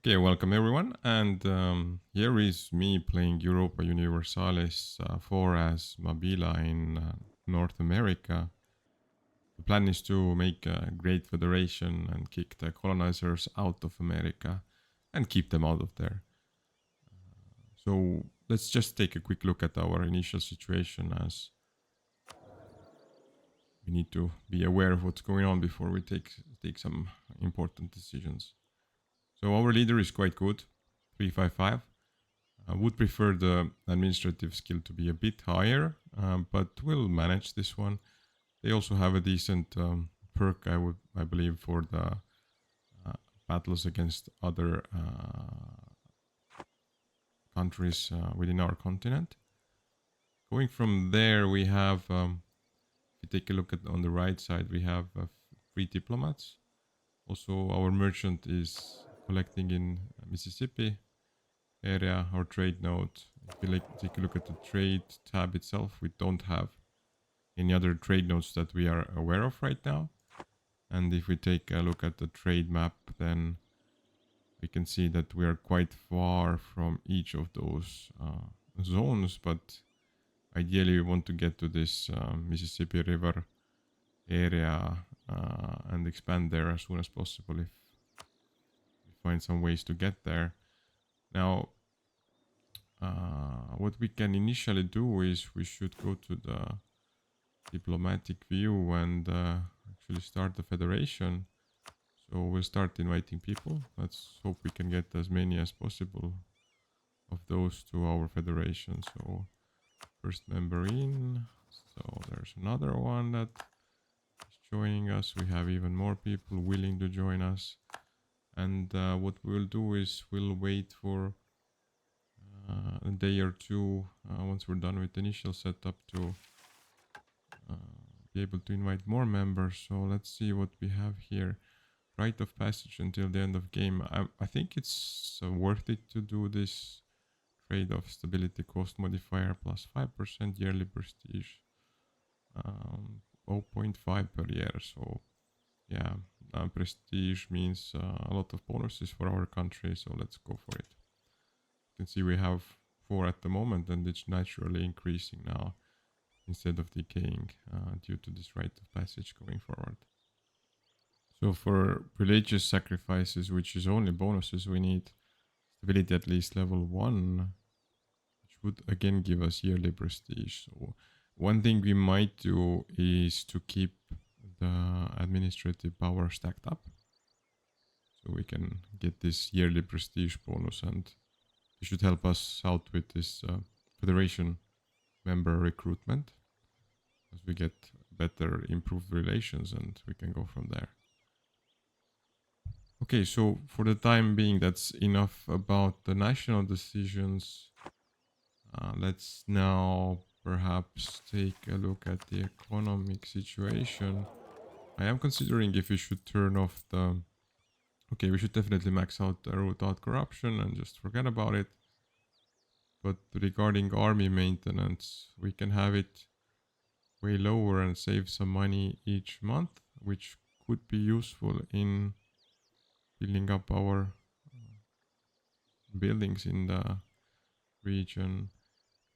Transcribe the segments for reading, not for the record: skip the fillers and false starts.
Okay, welcome everyone, and here is me playing Europa Universalis 4 as Mabila in North America. The plan is to make a great federation and kick the colonizers out of America and keep them out of there. So let's just take a quick look at our initial situation, as we need to be aware of what's going on before we take some important decisions. So our leader is quite good, 355. I would prefer the administrative skill to be a bit higher, but we'll manage this one. They also have a decent perk, I believe, for the battles against other countries within our continent. Going from there, we have, if you take a look at on the right side, we have free diplomats. Also, our merchant is collecting in Mississippi area, our trade node. If you take a look at the trade tab itself, we don't have any other trade nodes that we are aware of right now. And if we take a look at the trade map, then we can see that we are quite far from each of those zones, but ideally we want to get to this Mississippi River area and expand there as soon as possible if we find some ways to get there. Now, what we can initially do is we should go to the diplomatic view and actually start the federation. So we'll start inviting people. Let's hope we can get as many as possible of those to our federation. So first member in. So there's another one that is joining us. We have even more people willing to join us. And what we'll do is we'll wait for a day or two once we're done with the initial setup to be able to invite more members. So let's see what we have here. Rite of passage until the end of game. I think it's worth it to do this trade-off. Stability cost modifier plus 5% yearly prestige, 0.5 per year. So yeah, prestige means a lot of bonuses for our country, so let's go for it. You can see we have 4 at the moment, and it's naturally increasing now instead of decaying due to this rite of passage going forward. So for religious sacrifices, which is only bonuses, we need stability at least level 1, which would again give us yearly prestige. So one thing we might do is to keep the administrative power stacked up, so we can get this yearly prestige bonus, and it should help us out with this federation member recruitment as we get better improved relations, and we can go from there. Okay, so for the time being, that's enough about the national decisions. Let's now perhaps take a look at the economic situation. I am considering if we should turn off the... Okay, we should definitely max out the root out corruption and just forget about it. But regarding army maintenance, we can have it way lower and save some money each month, which could be useful in building up our buildings in the region.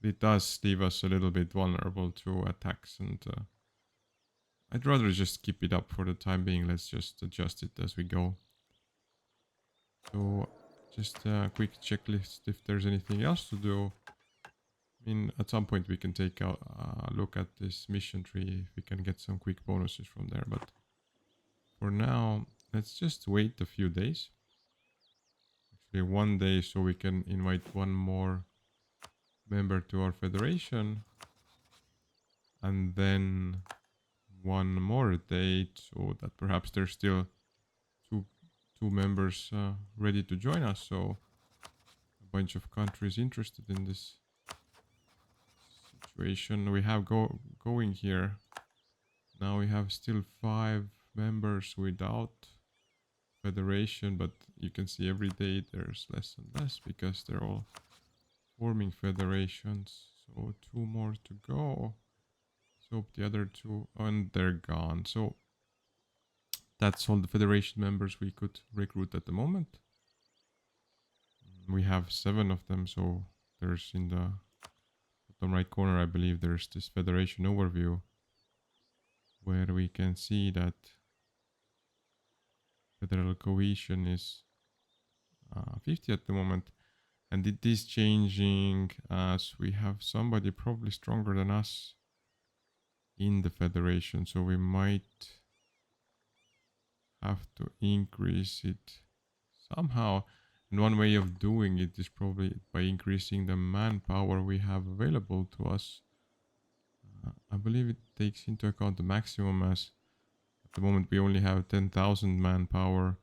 It does leave us a little bit vulnerable to attacks, and I'd rather just keep it up for the time being. Let's just adjust it as we go. So just a quick checklist if there's anything else to do. I mean, at some point we can take a look at this mission tree if we can get some quick bonuses from there, but for now let's just wait a few days. Actually 1 day, so we can invite one more member to our federation, and then one more date, so that perhaps there's still two members ready to join us, so a bunch of countries interested in this situation we have going here. Now we have still 5 members without federation, but you can see every day there's less and less because they're all forming federations. So 2 more to go. So the other 2, and they're gone. So that's all the federation members we could recruit at the moment. We have 7 of them, so there's in the bottom right corner, I believe, there's this federation overview where we can see that federal cohesion is 50 at the moment, and it is changing as we have somebody probably stronger than us in the federation, so we might have to increase it somehow. And one way of doing it is probably by increasing the manpower we have available to us. I believe it takes into account the maximum, as at the moment we only have 10,000 manpower,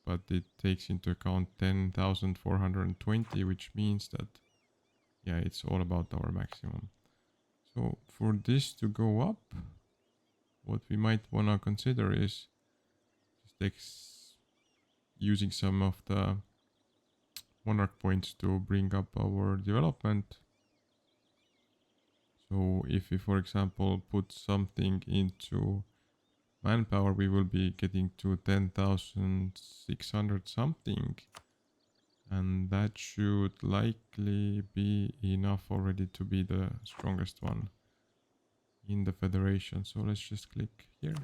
but it takes into account 10,420, which means that, yeah, it's all about our maximum. So for this to go up, what we might want to consider is just using some of the monarch points to bring up our development. So if we, for example, put something into manpower, we will be getting to 10,600 something, and that should likely be enough already to be the strongest one in the federation. So let's just click here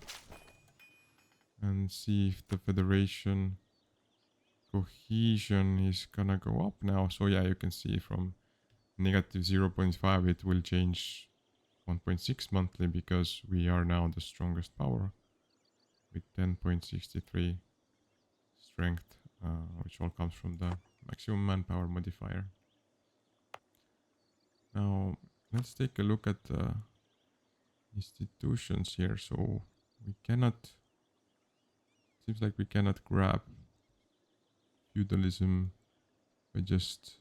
and see if the federation cohesion is gonna go up now. So yeah, you can see from negative 0.5 it will change 1.6 monthly, because we are now the strongest power with 10.63 strength, which all comes from the maximum manpower modifier. Now let's take a look at the institutions here. So we cannot, seems like we cannot grab feudalism by just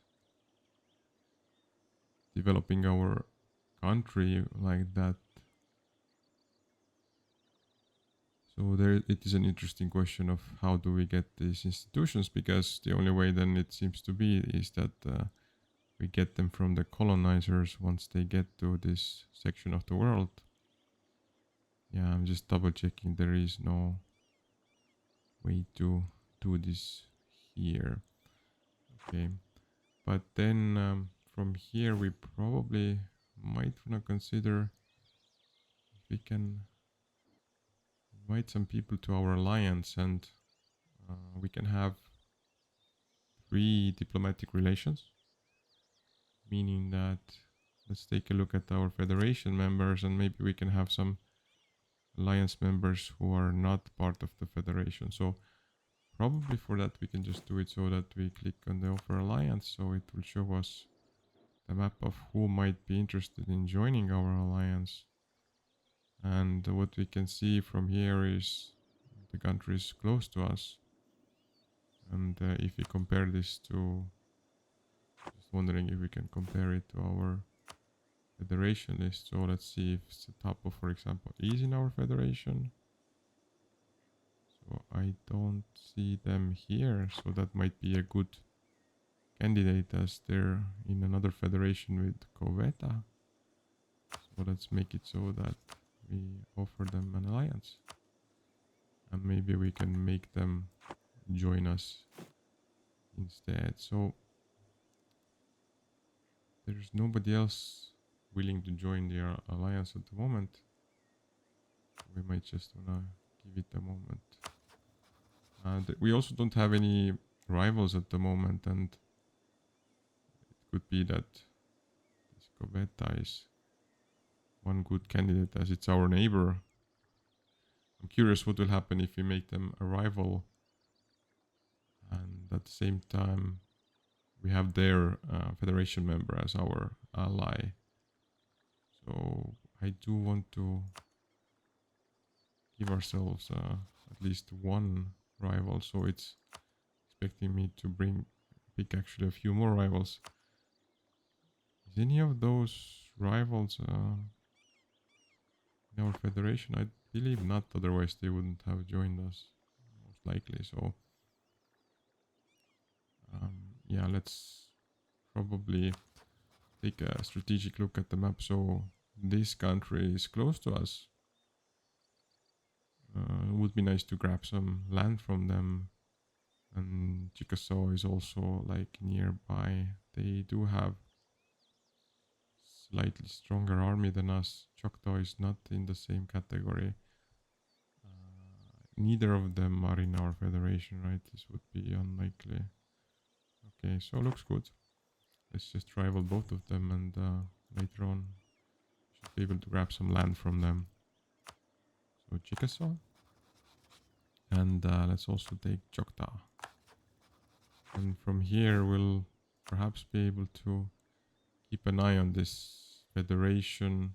developing our country like that. So there, it is an interesting question of how do we get these institutions, because the only way then it seems to be is that we get them from the colonizers once they get to this section of the world. Yeah, I'm just double checking, there is no way to do this here. Okay, but then from here we probably might want to consider if we can invite some people to our alliance, and we can have 3 diplomatic relations, meaning that let's take a look at our federation members, and maybe we can have some alliance members who are not part of the federation. So probably for that we can just do it so that we click on the offer alliance, so it will show us the map of who might be interested in joining our alliance. And what we can see from here is the countries close to us. And if we compare this to, just wondering if we can compare it to our federation list. So let's see if Setapo, for example, is in our federation. So I don't see them here, so that might be a good candidate, as they're in another federation with Coveta. So let's make it so that we offer them an alliance, and maybe we can make them join us instead. So there's nobody else willing to join the alliance at the moment. We might just wanna give it a moment. We also don't have any rivals at the moment, and it could be that this Coveta is one good candidate, as it's our neighbor. I'm curious what will happen if we make them a rival, and at the same time we have their federation member as our ally. So I do want to give ourselves at least one rival, so it's expecting me to pick actually a few more rivals. Is any of those rivals in our federation? I believe not, otherwise they wouldn't have joined us, most likely. So yeah, let's probably take a strategic look at the map. So this country is close to us. It would be nice to grab some land from them And Chickasaw is also like nearby. They do have slightly stronger army than us. Choctaw is not in the same category. Neither of them are in our federation, right? This would be unlikely. Okay, so looks good. Let's just rival both of them, and later on should be able to grab some land from them. So Chickasaw. And let's also take Choctaw. And from here we'll perhaps be able to keep an eye on this federation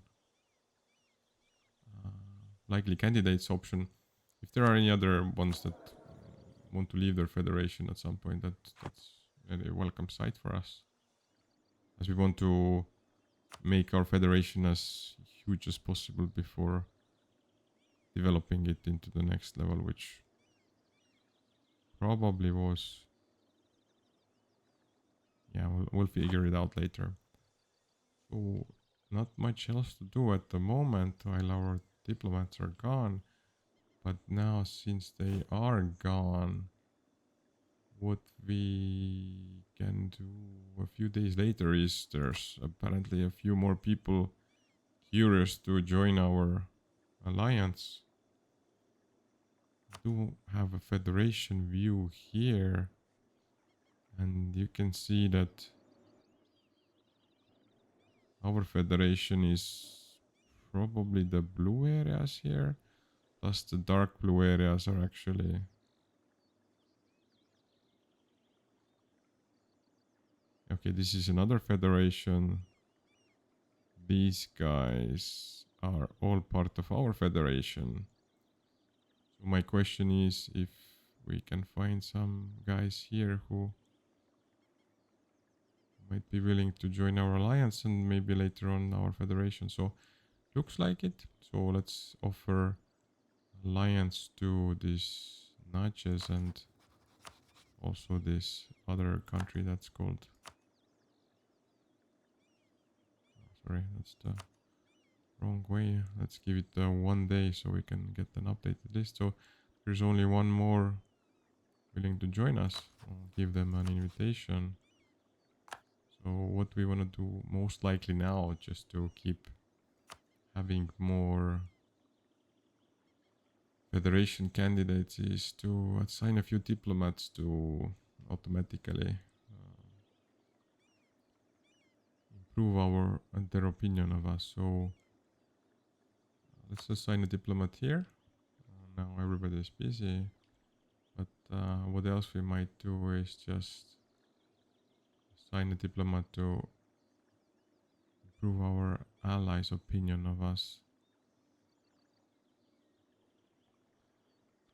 likely candidates option. If there are any other ones that want to leave their federation at some point, that's a very welcome sight for us, as we want to make our federation as huge as possible before developing it into the next level, which probably was, yeah, we'll figure it out later. So not much else to do at the moment while our diplomats are gone. But now, since they are gone, what we can do a few days later is there's apparently a few more people curious to join our alliance. We do have a federation view here, and you can see that our federation is probably the blue areas here, plus the dark blue areas are actually okay. This is another federation. These guys are all part of our federation. So my question is if we can find some guys here who might be willing to join our alliance and maybe later on our federation. So looks like it. So let's offer alliance to these Natchez and also this other country that's called, sorry, that's the wrong way. Let's give it 1 day so we can get an updated list. So there's only one more willing to join us. I'll give them an invitation. So what we want to do most likely now, just to keep having more federation candidates, is to assign a few diplomats to automatically improve their opinion of us. So let's assign a diplomat here. Now everybody is busy, but what else we might do is just assign a diplomat to improve our allies' opinion of us.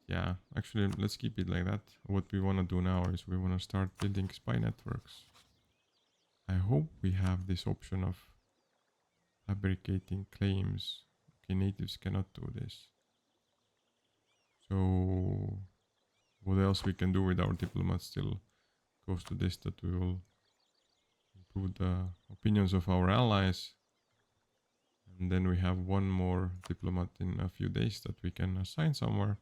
Yeah, actually, let's keep it like that. What we want to do now is we want to start building spy networks. I hope we have this option of fabricating claims. Okay, natives cannot do this. So what else we can do with our diplomats still goes to this, that we will improve the opinions of our allies. And then we have one more diplomat in a few days that we can assign somewhere.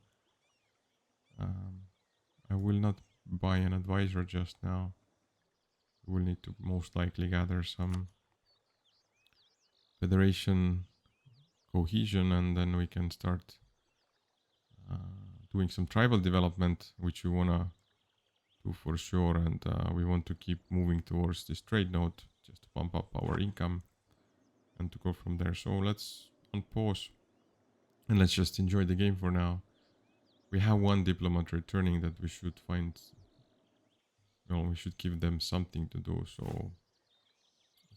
I will not buy an advisor just now. We will need to most likely gather some federation cohesion, and then we can start doing some tribal development, which we want to do for sure. And we want to keep moving towards this trade node just to pump up our income and to go from there. So let's unpause and let's just enjoy the game for now. We have one diplomat returning that we should find. No, we should give them something to do. So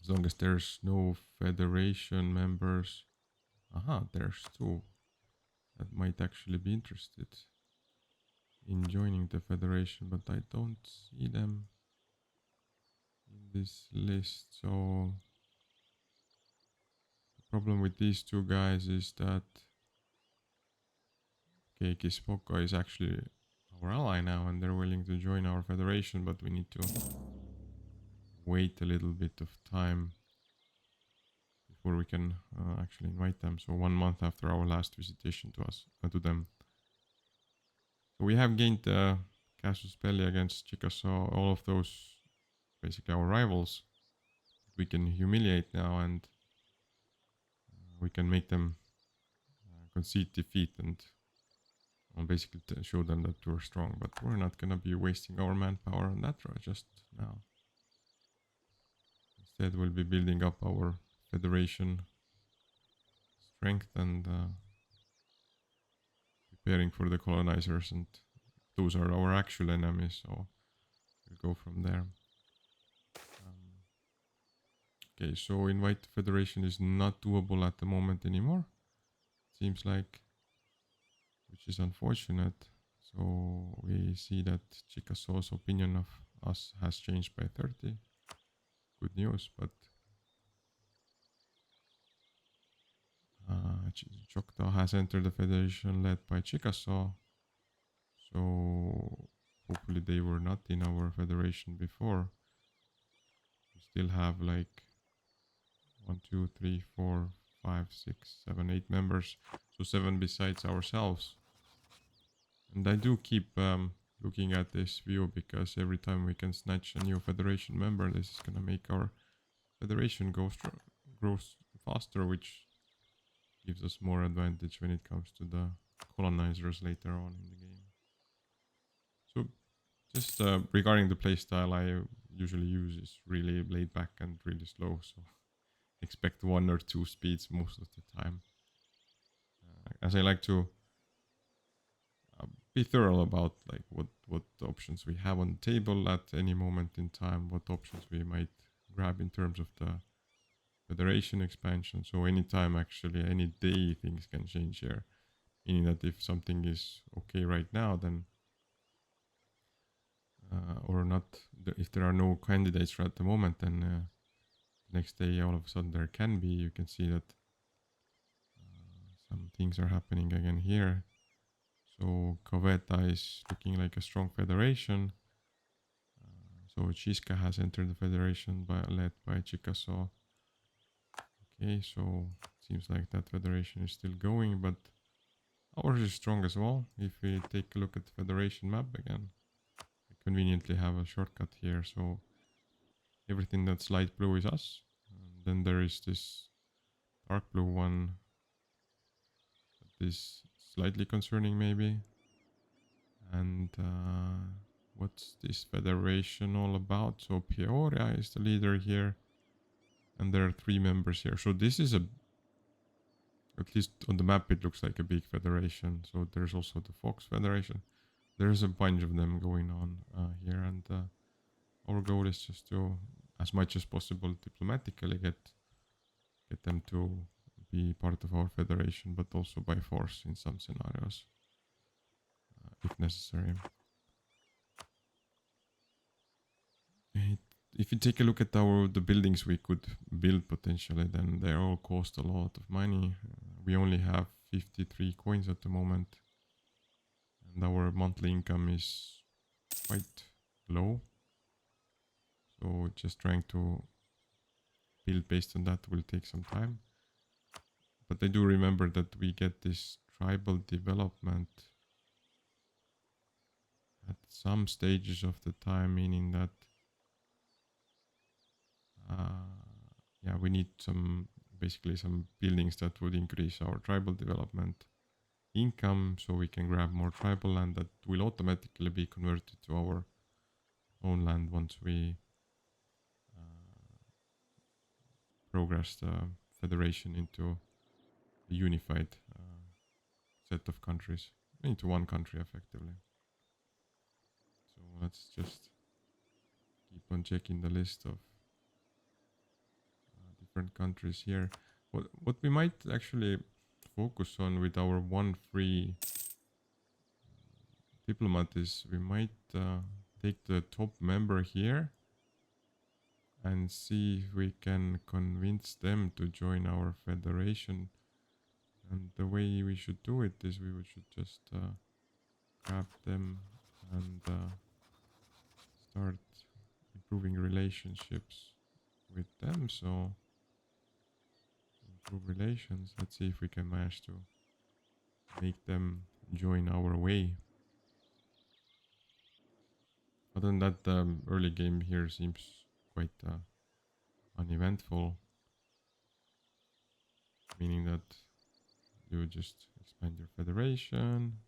as long as there's no federation members, there's two that might actually be interested in joining the federation, but I don't see them in this list. So the problem with these two guys is that okay, Kispoka is actually our ally now and they're willing to join our federation, but we need to wait a little bit of time before we can actually invite them. So 1 month after our last visitation to them. So we have gained casus belli against Chickasaw, all of those basically our rivals. We can humiliate now, and we can make them concede defeat and basically show them that we're strong. But we're not gonna be wasting our manpower on that just now. Instead, we'll be building up our federation strength and preparing for the colonizers, and those are our actual enemies, so we'll go from there. Okay, so invite federation is not doable at the moment anymore, seems like, which is unfortunate. So we see that Chickasaw's opinion of us has changed by 30. Good news, but Choctaw has entered the federation led by Chickasaw. So hopefully they were not in our federation before. We still have like 1, 2, 3, 4, 5, 6, 7, 8 members. So 7 besides ourselves. And I do keep looking at this view because every time we can snatch a new federation member, this is gonna make our federation grow faster, which gives us more advantage when it comes to the colonizers later on in the game. So just regarding the playstyle I usually use is really laid back and really slow, so expect 1 or 2 speeds most of the time, as I like to be thorough about like what options we have on the table at any moment in time, what options we might grab in terms of the federation expansion. So anytime, actually any day, things can change here, meaning that if something is okay right now, then or not, if there are no candidates at the moment, then next day all of a sudden there can be. You can see that some things are happening again here. So Coveta is looking like a strong federation. So Chisca has entered the federation led by Chickasaw. Okay, so seems like that federation is still going, but ours is strong as well. If we take a look at the federation map again, I conveniently have a shortcut here. So everything that's light blue is us. And then there is this dark blue one that is slightly concerning maybe. And what's this federation all about? So Peoria is the leader here, and there are 3 members here. So this is at least on the map it looks like a big federation. So there's also the Fox Federation. There's a bunch of them going on here, and our goal is just to, as much as possible, diplomatically get them to be part of our federation, but also by force in some scenarios, if necessary. If you take a look at the buildings we could build potentially, then they all cost a lot of money. We only have 53 coins at the moment, and our monthly income is quite low. So just trying to build based on that will take some time. But I do remember that we get this tribal development at some stages of the time, meaning that yeah, we need basically some buildings that would increase our tribal development income, so we can grab more tribal land that will automatically be converted to our own land once we progress the federation into a unified set of countries, into one country effectively. So let's just keep on checking the list of different countries here. What we might actually focus on with our 1 free diplomat is we might take the top member here and see if we can convince them to join our federation. And the way we should do it is we should just grab them and start improving relationships with them. So improve relations. Let's see if we can manage to make them join our way. Other than that, the early game here seems quite uneventful, meaning that you just expand your federation,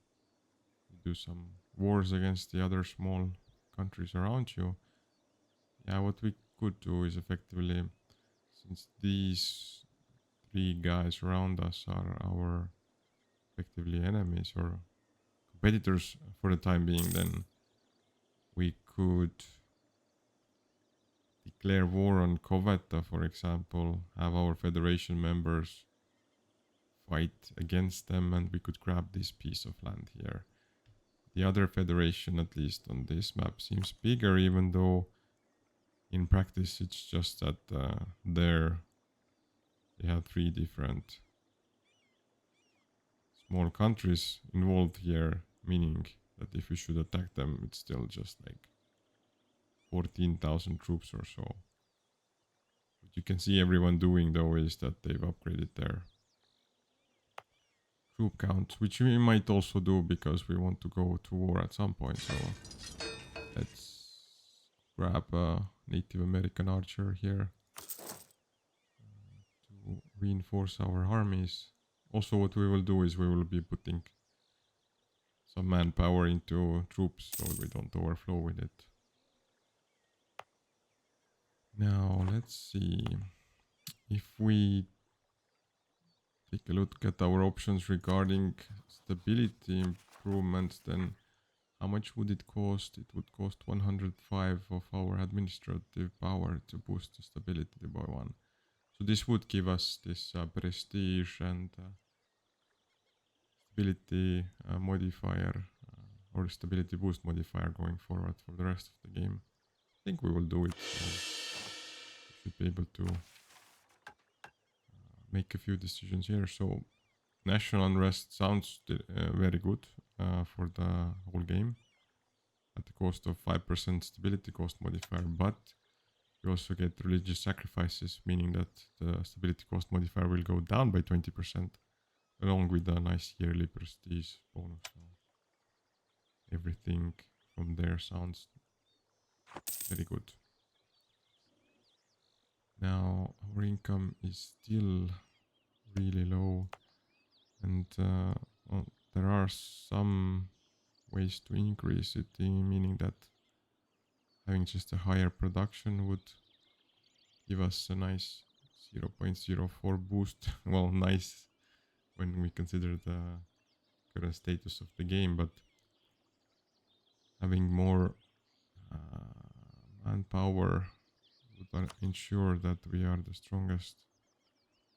you do some wars against the other small countries around you. Yeah, what we could do is effectively, since these three guys around us are our effectively enemies or competitors for the time being, then we could declare war on Covetta, for example, have our federation members fight against them, and we could grab this piece of land here. The other federation, at least on this map, seems bigger, even though in practice it's just that there they have three different small countries involved here, meaning that if we should attack them, it's still just like 14,000 troops or so. What you can see everyone doing though is that they've upgraded their troop count, which we might also do because we want to go to war at some point. So let's grab a Native American archer here to reinforce our armies. Also, what we will do is we will be putting some manpower into troops so we don't overflow with it. Now let's see if we take a look at our options regarding stability improvements, then how much would it cost? It would cost 105 of our administrative power to boost the stability by 1. So this would give us this prestige and stability modifier or stability boost modifier going forward for the rest of the game. I think we will do it. So we should be able to make a few decisions here. So national unrest sounds very good for the whole game at the cost of 5% stability cost modifier, but we also get religious sacrifices, meaning that the stability cost modifier will go down by 20% along with a nice yearly prestige bonus. So everything from there sounds very good. Now our income is still really low, and well, there are some ways to increase it, meaning that having just a higher production would give us a nice 0.04 boost. Well, nice when we consider the current status of the game, but having more manpower would ensure that we are the strongest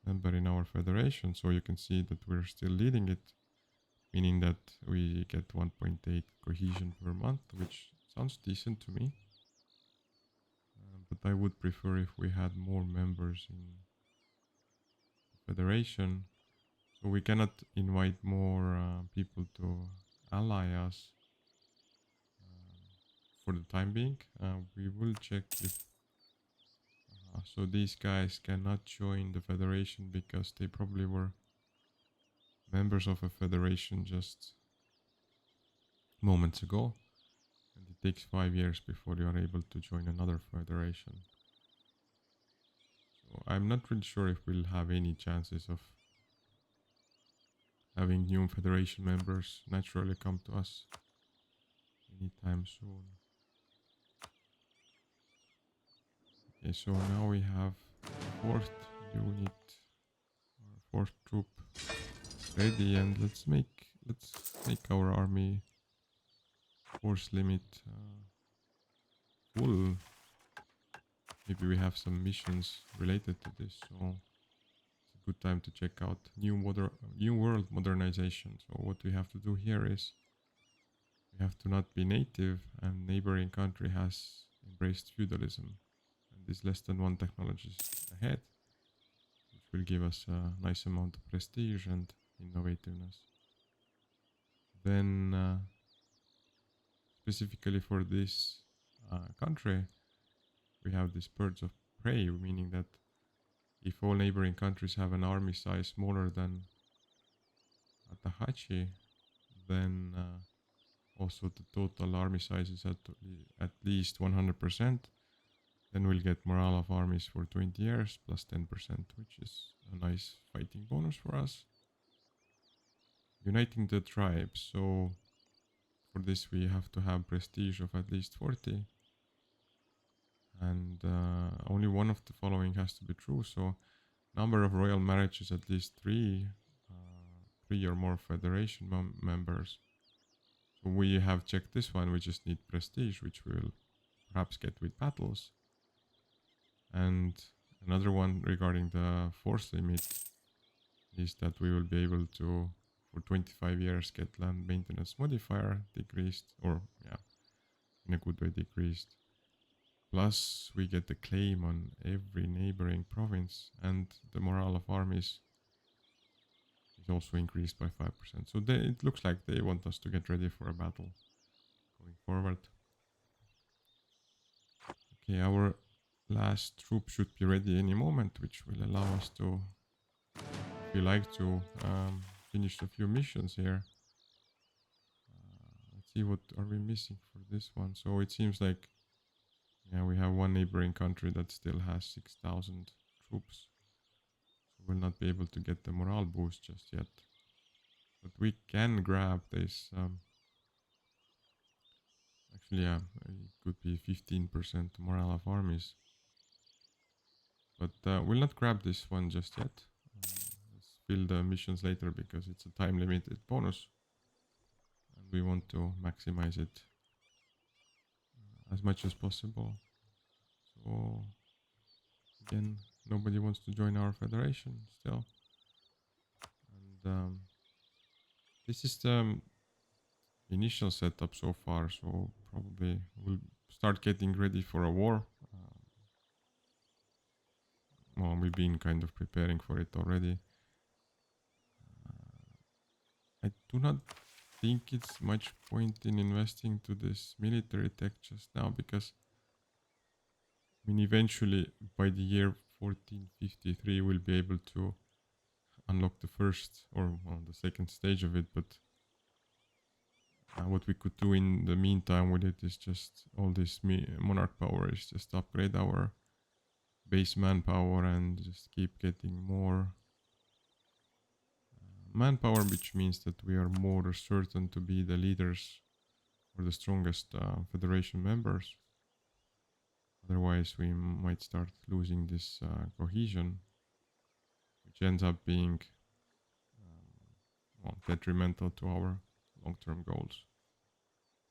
member in our federation. So you can see that we're still leading it, meaning that we get 1.8 cohesion per month, which sounds decent to me. But I would prefer if we had more members in the federation. So we cannot invite more people to ally us for the time being. We will check if so these guys cannot join the federation because they probably were members of a federation just moments ago, and it takes 5 years before you are able to join another federation. So I'm not really sure if we'll have any chances of having new federation members naturally come to us anytime soon. Okay, so now we have 4th unit, or 4th troop ready, and let's make our army force limit full. Maybe we have some missions related to this, so it's a good time to check out new world modernization. So what we have to do here is we have to not be native, and neighboring country has embraced feudalism and is less than 1 technologies ahead, which will give us a nice amount of prestige and innovativeness. Then specifically for this country, we have this birds of prey, meaning that if all neighboring countries have an army size smaller than Atahachi, then also the total army size is at least 100%, then we'll get morale of armies for 20 years plus 10%, which is a nice fighting bonus for us. Uniting the tribes. So for this we have to have prestige of at least 40. And only one of the following has to be true. So number of royal marriages at least 3. 3 or more federation members. So we have checked this one. We just need prestige, which we'll perhaps get with battles. And another one regarding the force limit is that we will be able to, for 25 years, get land maintenance modifier decreased, or yeah, in a good way decreased. Plus we get the claim on every neighboring province, and the morale of armies is also increased by 5%. So it looks like they want us to get ready for a battle going forward. Okay, our last troop should be ready any moment, which will allow us to, if we like to, finish a few missions here. Let's see, what are we missing for this one? So it seems like, yeah, we have one neighboring country that still has 6,000 troops. So we'll not be able to get the morale boost just yet. But we can grab this. Actually, yeah, it could be 15% morale of armies. But we'll not grab this one just yet. Let's fill the missions later because it's a time limited bonus. And we want to maximize it as much as possible. So, again, nobody wants to join our federation still. And this is the initial setup so far. So probably we'll start getting ready for a war. Well, we've been kind of preparing for it already. I do not think it's much point in investing to this military tech just now, because I mean, eventually by the year 1453 we'll be able to unlock the first or the second stage of it. But what we could do in the meantime with it is just all this monarch power is just upgrade our base manpower and just keep getting more manpower, which means that we are more certain to be the leaders or the strongest federation members. Otherwise we might start losing this cohesion, which ends up being well, detrimental to our long-term goals.